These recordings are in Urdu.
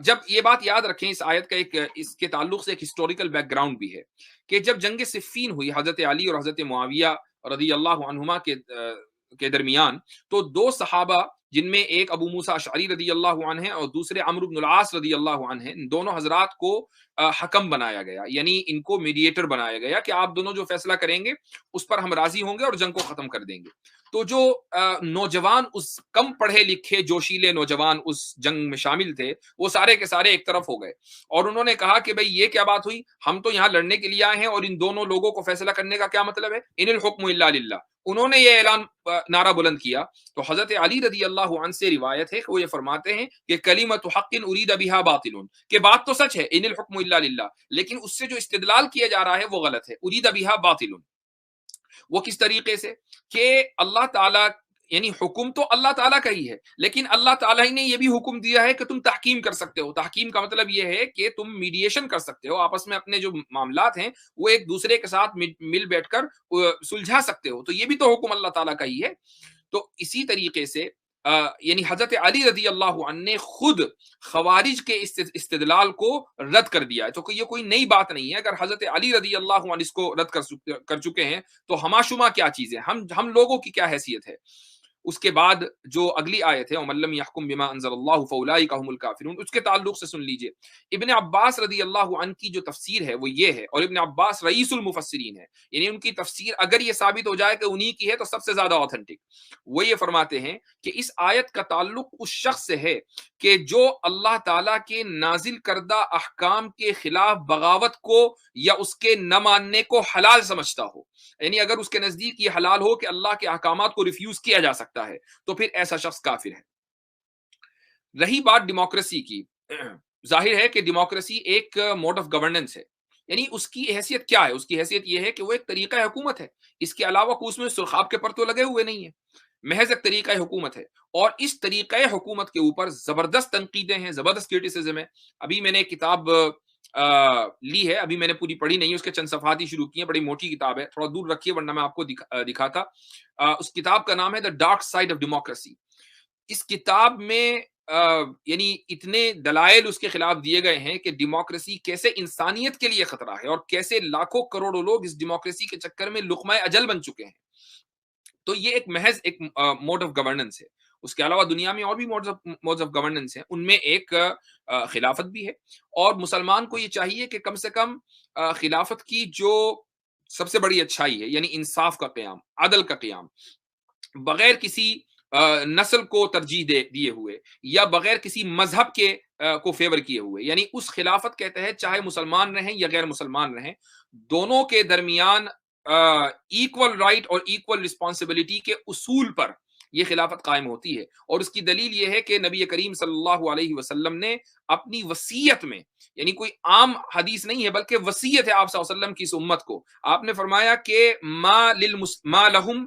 جب یہ بات یاد رکھیں، اس آیت کا ایک اس کے تعلق سے ایک ہسٹوریکل بیک گراؤنڈ بھی ہے کہ جب جنگ صفین ہوئی حضرت علی اور حضرت معاویہ رضی اللہ عنہما کے درمیان، تو دو صحابہ جن میں ایک ابو موسیٰ اشعری رضی اللہ عنہ اور دوسرے عمرو بن العاص رضی اللہ عنہ، ان دونوں حضرات کو حکم بنایا گیا، یعنی ان کو میڈیٹر بنایا گیا کہ آپ دونوں جو فیصلہ کریں گے اس پر ہم راضی ہوں گے اور جنگ کو ختم کر دیں گے۔ تو جو نوجوان، اس کم پڑھے لکھے جوشیلے نوجوان اس جنگ میں شامل تھے، وہ سارے کے سارے ایک طرف ہو گئے اور انہوں نے کہا کہ بھئی یہ کیا بات ہوئی، ہم تو یہاں لڑنے کے لیے آئے ہیں اور ان دونوں لوگوں کو فیصلہ کرنے کا کیا مطلب ہے، ان الحکم الا للہ۔ انہوں نے یہ اعلان نعرہ بلند کیا تو حضرت علی رضی اللہ عنہ سے روایت ہے کہ وہ یہ فرماتے ہیں کہ کلمۃ حق ارید بہا باطل، کہ بات تو سچ ہے ان الحکم الا للہ، لیکن اس سے جو استدلال کیا جا رہا ہے وہ غلط ہے، ارید بہا باطل۔ وہ کس طریقے سے کہ اللہ تعالیٰ، یعنی حکم تو اللہ تعالیٰ کا ہی ہے، لیکن اللہ تعالیٰ ہی نے یہ بھی حکم دیا ہے کہ تم تحکیم کر سکتے ہو۔ تحکیم کا مطلب یہ ہے کہ تم میڈیشن کر سکتے ہو، آپس میں اپنے جو معاملات ہیں وہ ایک دوسرے کے ساتھ مل بیٹھ کر سلجھا سکتے ہو، تو یہ بھی تو حکم اللہ تعالیٰ کا ہی ہے۔ تو اسی طریقے سے یعنی حضرت علی رضی اللہ عنہ نے خود خوارج کے استدلال کو رد کر دیا ہے، تو یہ کوئی نئی بات نہیں ہے۔ اگر حضرت علی رضی اللہ عنہ اس کو رد کر چکے ہیں تو ہما شما کیا چیز ہے، ہم لوگوں کی کیا حیثیت ہے۔ اس کے بعد جو اگلی آیت ہے وَمَن لَّمْ يَحْكُم بِمَا أَنزَلَ اللَّهُ فَأُولَٰئِكَ هُمُ الْكَافِرُونَ، اس کے تعلق سے سن لیجئے۔ ابن عباس رضی اللہ عنہ کی جو تفسیر ہے وہ یہ ہے، اور ابن عباس رئیس المفسرین ہے، یعنی ان کی تفسیر اگر یہ ثابت ہو جائے کہ انہی کی ہے تو سب سے زیادہ اوتھینٹک۔ وہ یہ فرماتے ہیں کہ اس آیت کا تعلق اس شخص سے ہے کہ جو اللہ تعالیٰ کے نازل کردہ احکام کے خلاف بغاوت کو یا اس کے نہ ماننے کو حلال سمجھتا ہو، یعنی اگر اس کے نزدیک یہ حلال ہو کہ اللہ کے احکامات کو ریفیوز کیا جا سکتا ہے تو پھر ایسا شخص کافر ہے۔ رہی بات ڈیموکریسی کی، ظاہر ہے کہ ڈیموکریسی ایک موڈ آف گورننس ہے، یعنی اس کی حیثیت کیا ہے، اس کی حیثیت یہ ہے کہ وہ ایک طریقہ حکومت ہے، اس کے علاوہ کوئی اس میں سرخاب کے پرتو لگے ہوئے نہیں ہیں، محض ایک طریقہ حکومت ہے، اور اس طریقہ حکومت کے اوپر زبردست تنقیدیں ہیں، زبردست کرٹیسزم ہے۔ ابھی میں نے ایک کتاب لی ہے، ابھی میں نے پوری پڑھی نہیں، اس کے چند صفحات ہی شروع کیے، بڑی موٹی کتاب ہے، تھوڑا دور رکھیے ورنہ میں آپ کو دکھاتا۔ اس کتاب کا نام ہے the dark side of democracy. اس کتاب میں یعنی اتنے دلائل اس کے خلاف دیے گئے ہیں کہ ڈیموکریسی کیسے انسانیت کے لیے خطرہ ہے اور کیسے لاکھوں کروڑوں لوگ اس ڈیموکریسی کے چکر میں لقمہ اجل بن چکے ہیں۔ تو یہ ایک محض ایک موڈ آف گورننس ہے، اس کے علاوہ دنیا میں اور بھی موڈز آف گورننس ہیں، ان میں ایک خلافت بھی ہے، اور مسلمان کو یہ چاہیے کہ کم سے کم خلافت کی جو سب سے بڑی اچھائی ہے، یعنی انصاف کا قیام، عدل کا قیام، بغیر کسی نسل کو ترجیح دیے ہوئے یا بغیر کسی مذہب کے کو فیور کیے ہوئے، یعنی اس خلافت کے تحت چاہے مسلمان رہیں یا غیر مسلمان رہیں، دونوں کے درمیان ایکول رائٹ اور ایکول رسپانسبلٹی کے اصول پر یہ خلافت قائم ہوتی ہے۔ اور اس کی دلیل یہ ہے کہ نبی کریم صلی اللہ علیہ وسلم نے اپنی وصیت میں، یعنی کوئی عام حدیث نہیں ہے بلکہ وصیت ہے آپ صلی اللہ علیہ وسلم کی اس امت کو، آپ نے فرمایا کہ ما لہم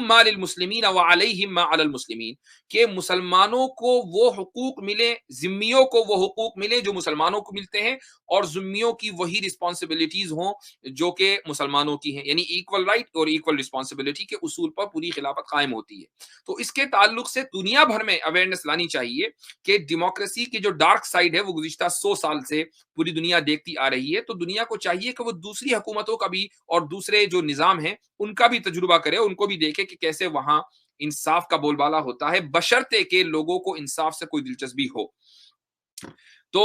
ما للمسلمین وعلیہم ما علی المسلمین، کہ مسلمانوں کو وہ حقوق ملے، ذمیوں کو وہ حقوق ملے جو مسلمانوں کو ملتے ہیں، اور ذمیوں کی وہی رسپانسبلٹیز ہوں جو کہ مسلمانوں کی ہیں، یعنی ایکول رائٹ اور ایکول رسپانسبلٹی کے اصول پر پوری خلافت قائم ہوتی ہے۔ تو اس کے تعلق سے دنیا بھر میں اویئرنیس لانی چاہیے کہ ڈیموکریسی کی جو ڈارک سائڈ ہے وہ گزشتہ 100 سال سے پوری دنیا دیکھتی آ رہی ہے، تو دنیا کو چاہیے کہ وہ دوسری حکومتوں کا بھی اور دوسرے جو نظام ہیں ان کا بھی تجربہ کرے، ان کو بھی دیکھے کہ کیسے وہاں انصاف کا بول بالا ہوتا ہے، بشرطے کہ لوگوں کو انصاف سے کوئی دلچسپی ہو۔ تو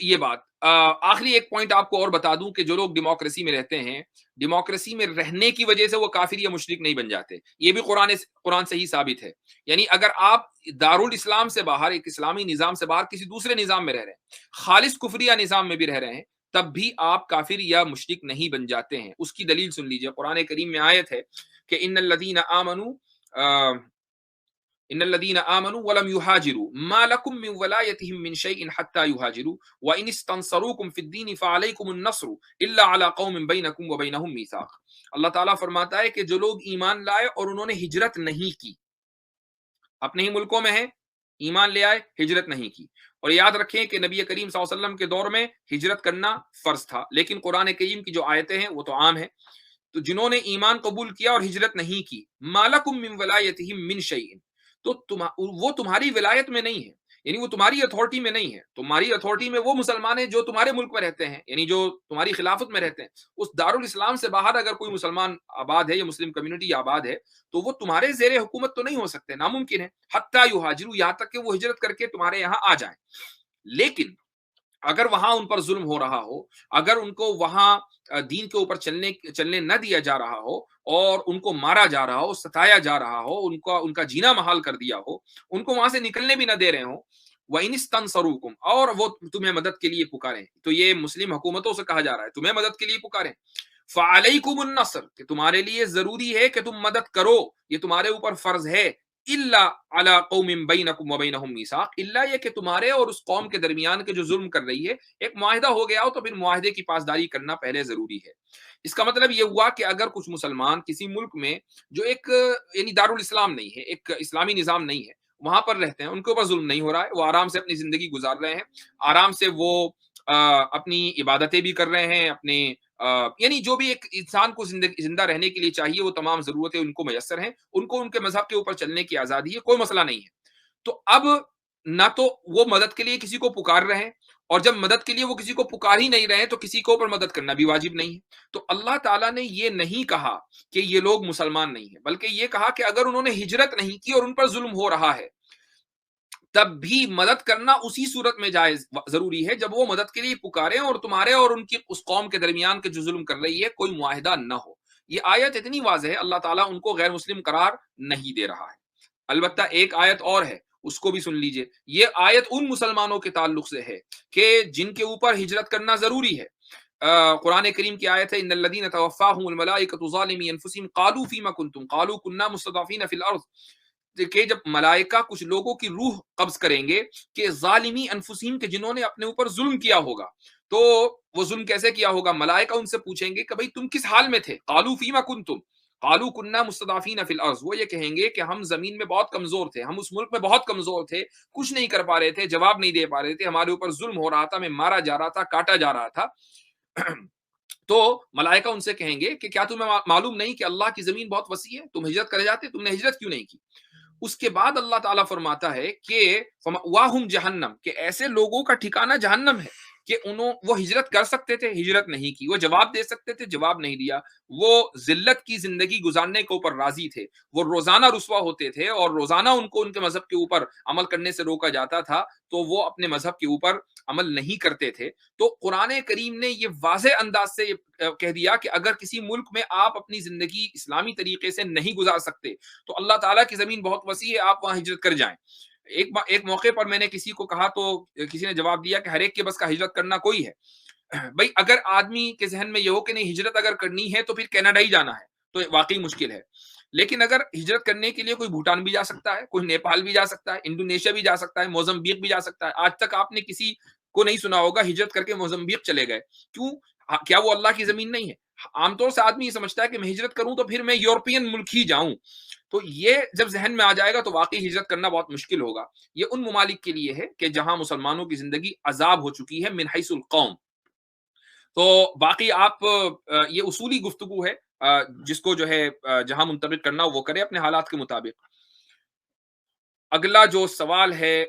یہ بات آخری ایک پوائنٹ آپ کو اور بتا دوں کہ جو لوگ ڈیموکریسی میں رہتے ہیں، ڈیموکریسی میں رہنے کی وجہ سے وہ کافر یا مشرک نہیں بن جاتے، یہ بھی قرآن سے ہی ثابت ہے۔ یعنی اگر آپ دارالاسلام سے باہر، ایک اسلامی نظام سے باہر کسی دوسرے نظام میں رہ رہے ہیں، خالص کفریہ نظام میں بھی رہ رہے ہیں، تب بھی آپ کافر یا مشرک نہیں بن جاتے ہیں۔ اس کی دلیل سن لیجئے، قرآن کریم میں آیت ہے کہ ان الذين آمنوا ولم يهاجروا ما لكم من ولايتهم من شيء حتى يهاجروا وإن استنصروكم في الدين فعليكم النصر إلا على قوم بينكم وبينهم ميثاق۔ اللہ تعالیٰ فرماتا ہے کہ جو لوگ ایمان لائے اور انہوں نے ہجرت نہیں کی، اپنے ہی ملکوں میں ہیں، ایمان لے آئے، ہجرت نہیں کی، اور یاد رکھیں کہ نبی کریم صلی اللہ علیہ وسلم کے دور میں ہجرت کرنا فرض تھا، لیکن قرآن کریم کی جو آیتیں ہیں وہ تو عام ہیں۔ تو جنہوں نے ایمان قبول کیا اور ہجرت نہیں کی، ما لکم من ولایتہم من شیء، تو وہ تمہاری ولایت میں نہیں ہے، یعنی وہ تمہاری اتھارٹی میں نہیں ہے. تمہاری اتھارٹی میں وہ مسلمان ہیں جو تمہارے ملک میں رہتے ہیں, یعنی جو تمہاری خلافت میں رہتے ہیں. اس دارالاسلام سے باہر اگر کوئی مسلمان آباد ہے یا مسلم کمیونٹی آباد ہے تو وہ تمہارے زیر حکومت تو نہیں ہو سکتے, ناممکن ہے. حتیٰ یہاجروا, یہاں تک کہ وہ ہجرت کر کے تمہارے یہاں آ جائیں. لیکن اگر وہاں ان پر ظلم ہو رہا ہو, اگر ان کو وہاں دین کے اوپر چلنے نہ دیا جا رہا ہو, اور ان کو مارا جا رہا ہو, ستایا جا رہا ہو, ان کا جینا محال کر دیا ہو, ان کو وہاں سے نکلنے بھی نہ دے رہے ہوں, وَإِنِ اسْتَنصَرُوكُمْ, اور وہ تمہیں مدد کے لیے پکاریں, تو یہ مسلم حکومتوں سے کہا جا رہا ہے تمہیں مدد کے لیے پکاریں. فَعَلَيْكُمُ النَّصْرُ, کہ تمہارے لیے ضروری ہے کہ تم مدد کرو, یہ تمہارے اوپر فرض ہے. الا علی قوم بینکم وبینہم میثاق, الا یہ کہ تمہارے اور اس قوم کے درمیان کے جو ظلم کر رہی ہے ایک معاہدہ ہو گیا ہو, تو پھر معاہدے کی پاسداری کرنا پہلے ضروری ہے. اس کا مطلب یہ ہوا کہ اگر کچھ مسلمان کسی ملک میں جو ایک یعنی دارالاسلام نہیں ہے, ایک اسلامی نظام نہیں ہے, وہاں پر رہتے ہیں, ان کے اوپر ظلم نہیں ہو رہا ہے, وہ آرام سے اپنی زندگی گزار رہے ہیں, آرام سے وہ اپنی عبادتیں بھی کر رہے ہیں, اپنے یعنی جو بھی ایک انسان کو زندہ رہنے کے لیے چاہیے وہ تمام ضرورتیں ان کو میسر ہیں, ان کو ان کے مذہب کے اوپر چلنے کی آزادی ہے, کوئی مسئلہ نہیں ہے. تو اب نہ تو وہ مدد کے لیے کسی کو پکار رہے ہیں, اور جب مدد کے لیے وہ کسی کو پکار ہی نہیں رہے تو کسی کو اوپر مدد کرنا بھی واجب نہیں ہے. تو اللہ تعالیٰ نے یہ نہیں کہا کہ یہ لوگ مسلمان نہیں ہیں, بلکہ یہ کہا کہ اگر انہوں نے ہجرت نہیں کی اور ان پر ظلم ہو رہا ہے تب بھی مدد کرنا اسی صورت میں جائز ضروری ہے جب وہ مدد کے لیے پکاریں اور تمہارے اور ان کی اس قوم کے درمیان کے جو ظلم کر رہی ہے کوئی معاہدہ نہ ہو. یہ آیت اتنی واضح ہے, اللہ تعالیٰ ان کو غیر مسلم قرار نہیں دے رہا ہے. البتہ ایک آیت اور ہے, اس کو بھی سن لیجئے. یہ آیت ان مسلمانوں کے تعلق سے ہے کہ جن کے اوپر ہجرت کرنا ضروری ہے. قرآن کریم کی آیت ہے, ان الذین توفاہم الملائکۃ ظالمی انفسہم قالوا فیما کنتم قالوا کنا مستضعفین فی الارض, کہ جب ملائکہ کچھ لوگوں کی روح قبض کریں گے کہ ظالمی انفسہم, کہ جنہوں نے اپنے اوپر ظلم کیا ہوگا, تو وہ ظلم کیسے کیا ہوگا, ملائکہ ان سے پوچھیں گے کہ بھئی تم کس حال میں تھے, قالوا فیما کنتم قالوا کنا مستضعفین فی الارض, وہ یہ کہیں گے کہ ہم زمین میں بہت کمزور تھے, ہم اس ملک میں بہت کمزور تھے, کچھ نہیں کر پا رہے تھے, جواب نہیں دے پا رہے تھے, ہمارے اوپر ظلم ہو رہا تھا, ہمیں مارا جا رہا تھا, کاٹا جا رہا تھا. تو ملائکہ ان سے کہیں گے کہ کیا تمہیں معلوم نہیں کہ اللہ کی زمین بہت وسیع ہے, تم ہجرت کرے جاتے, تم نے ہجرت کیوں نہیں کی. اس کے بعد اللہ تعالیٰ فرماتا ہے کہ وَمَأْوَاهُمْ جہنم, کہ ایسے لوگوں کا ٹھکانہ جہنم ہے کہ وہ ہجرت کر سکتے تھے, ہجرت نہیں کی, وہ جواب دے سکتے تھے, جواب نہیں دیا, وہ ذلت کی زندگی گزارنے کے اوپر راضی تھے, وہ روزانہ رسوا ہوتے تھے, اور روزانہ ان کو ان کے مذہب کے اوپر عمل کرنے سے روکا جاتا تھا, تو وہ اپنے مذہب کے اوپر عمل نہیں کرتے تھے. تو قرآن کریم نے یہ واضح انداز سے کہہ دیا کہ اگر کسی ملک میں آپ اپنی زندگی اسلامی طریقے سے نہیں گزار سکتے تو اللہ تعالیٰ کی زمین بہت وسیع ہے, آپ وہاں ہجرت کر جائیں. ایک موقع پر میں نے کسی کو کہا تو کسی نے جواب دیا کہ ہر ایک کے بس کا ہجرت کرنا کوئی ہے. بھئی اگر آدمی کے ذہن میں یہ ہو کہ نہیں ہجرت اگر کرنی ہے تو پھر کینیڈا ہی جانا ہے, تو واقعی مشکل ہے. لیکن اگر ہجرت کرنے کے لیے کوئی بھوٹان بھی جا سکتا ہے, کوئی نیپال بھی جا سکتا ہے, انڈونیشیا بھی جا سکتا ہے, موزمبیق بھی جا سکتا ہے. آج تک آپ نے کسی کو نہیں سنا ہوگا ہجرت کر کے موزمبیق چلے گئے. کیوں؟ کیا وہ اللہ کی زمین نہیں ہے؟ عام طور سے آدمی یہ سمجھتا ہے کہ میں ہجرت کروں تو پھر میں یورپین ملک ہی جاؤں. تو یہ جب ذہن میں آ جائے گا تو واقعی ہجرت کرنا بہت مشکل ہوگا. یہ ان ممالک کے لیے ہے کہ جہاں مسلمانوں کی زندگی عذاب ہو چکی ہے من حیث القوم. تو باقی آپ یہ اصولی گفتگو ہے, جس کو جو ہے جہاں منطبق کرنا وہ کرے اپنے حالات کے مطابق. اگلا جو سوال ہے